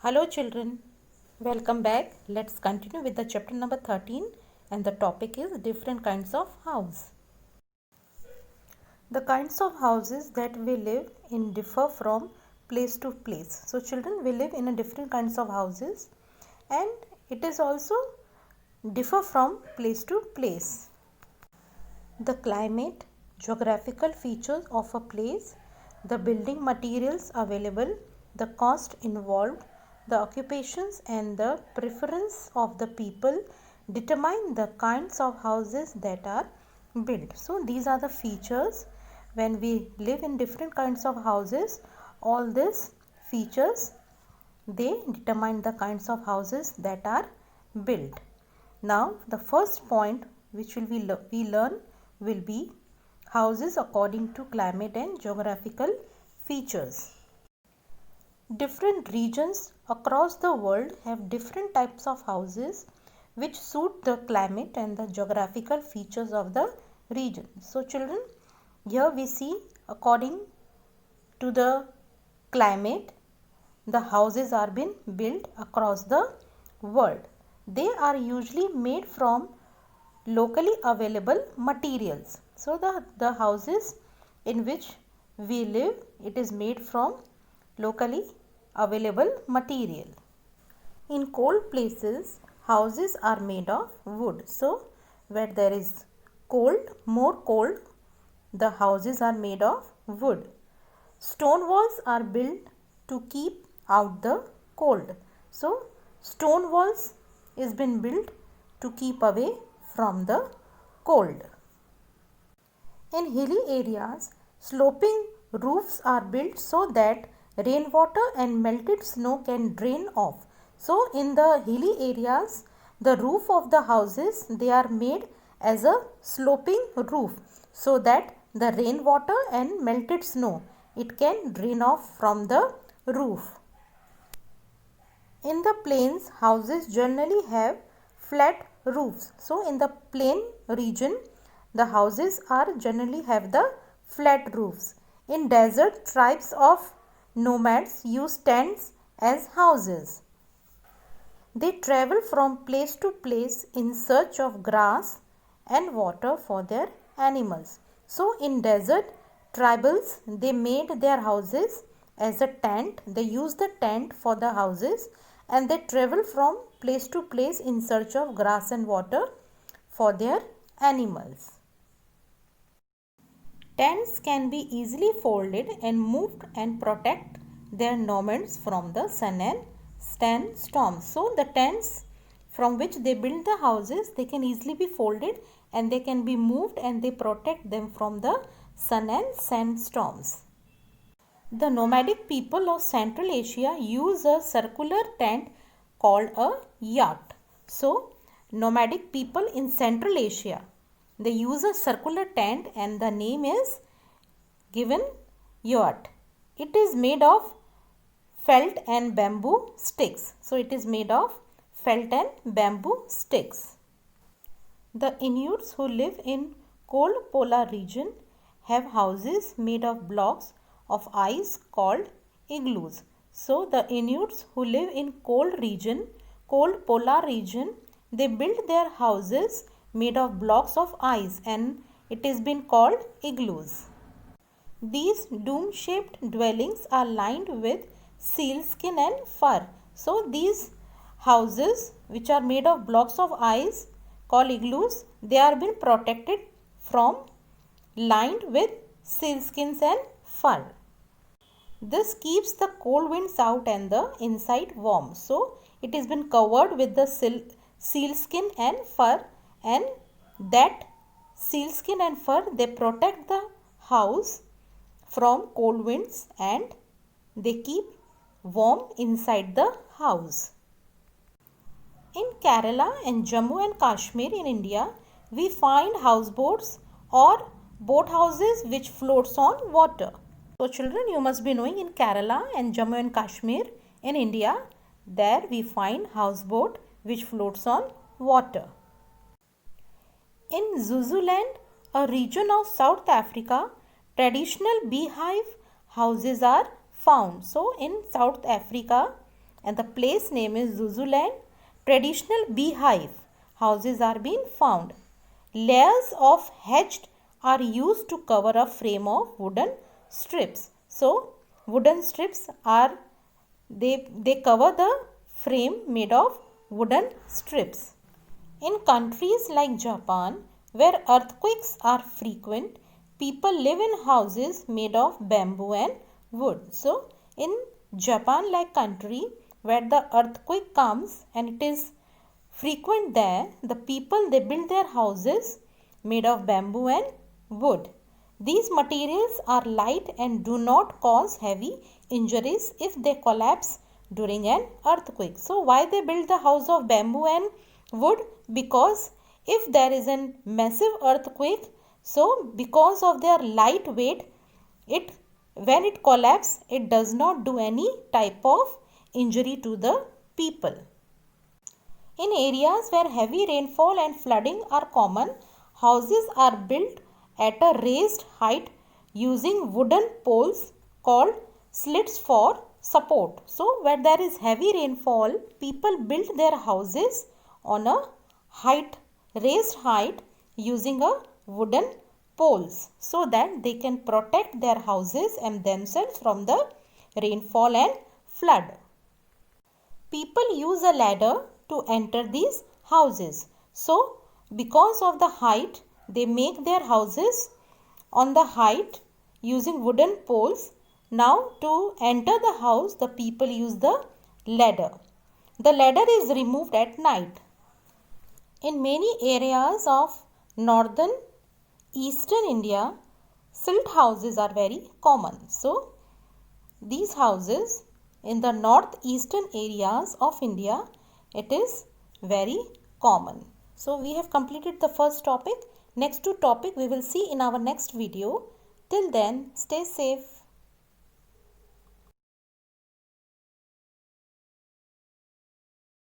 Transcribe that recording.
Hello children, welcome back. Let's continue with the chapter number 13 and the topic is different kinds of house. The kinds of houses that we live in differ from place to place. So children, we live in a different kinds of houses and it is also differ from place to place. The climate, geographical features of a place, the building materials available, the cost involved, the occupations and the preference of the people determine the kinds of houses that are built. So these are the features when we live in different kinds of houses. All these features, they determine the kinds of houses that are built. Now the first point which we learn will be houses according to climate and geographical features. Different regions across the world have different types of houses which suit the climate and the geographical features of the region. So children, here we see according to the climate, the houses are being built across the world. They are usually made from locally available materials. So the houses in which we live, it is made from locally available material. In cold places, houses are made of wood. So where there is more cold, the houses are made of wood. Stone walls are built to keep out the cold. So stone walls is been built to keep away from the cold. In hilly areas, sloping roofs are built so that rainwater and melted snow can drain off. So in the hilly areas, the roof of the houses, they are made as a sloping roof so that the rainwater and melted snow, it can drain off from the roof. In the plains, houses generally have flat roofs. So in the plain region, the houses are generally have the flat roofs. In desert, tribes of nomads use tents as houses. They travel from place to place in search of grass and water for their animals. So in desert, tribals, they made their houses as a tent. They use the tent for the houses and they travel from place to place in search of grass and water for their animals. Tents can be easily folded and moved and protect their nomads from the sun and sandstorms. So the tents from which they build the houses, they can easily be folded and they can be moved and they protect them from the sun and sandstorms. The nomadic people of Central Asia use a circular tent called a yurt. So nomadic people in Central Asia, they use a circular tent and the name is given yurt. It is made of felt and bamboo sticks. So it is made of felt and bamboo sticks. The Inuits who live in cold polar region have houses made of blocks of ice called igloos. So the Inuits who live in cold polar region, they build their houses made of blocks of ice and it is been called igloos. These dome-shaped dwellings are lined with sealskin and fur. So these houses which are made of blocks of ice called igloos, they are been protected from lined with sealskins and fur. This keeps the cold winds out and the inside warm. So it has been covered with the sealskin and fur, and that sealskin and fur, they protect the house from cold winds and they keep warm inside the house. In Kerala and Jammu and Kashmir in India, we find houseboats or boat houses which floats on water. So children, you must be knowing in Kerala and Jammu and Kashmir in India, there we find houseboat which floats on water. In Zululand, a region of South Africa, traditional beehive houses are found. So in South Africa, and the place name is Zuzuland. Traditional beehive houses are being found. Layers of hedged are used to cover a frame of wooden strips. So wooden strips are they cover the frame made of wooden strips. In countries like Japan, where earthquakes are frequent, people live in houses made of bamboo and wood. So in Japan like country where the earthquake comes and it is frequent there, the people they build their houses made of bamboo and wood. These materials are light and do not cause heavy injuries if they collapse during an earthquake. So why they build the house of bamboo and wood? Because if there is a massive earthquake, so because of their light weight, when it collapses, it does not do any type of injury to the people. In areas where heavy rainfall and flooding are common, houses are built at a raised height using wooden poles called slits for support. So where there is heavy rainfall, people build their houses on a raised height using a wooden poles so that they can protect their houses and themselves from the rainfall and flood. People use a ladder to enter these houses. So because of the height, they make their houses on the height using wooden poles. Now to enter the house, the people use the ladder. The ladder is removed at night. In many areas of northern eastern India, silt houses are very common. So these houses in the northeastern areas of India, it is very common. So we have completed the first topic. Next two topic we will see in our next video. Till then, stay safe.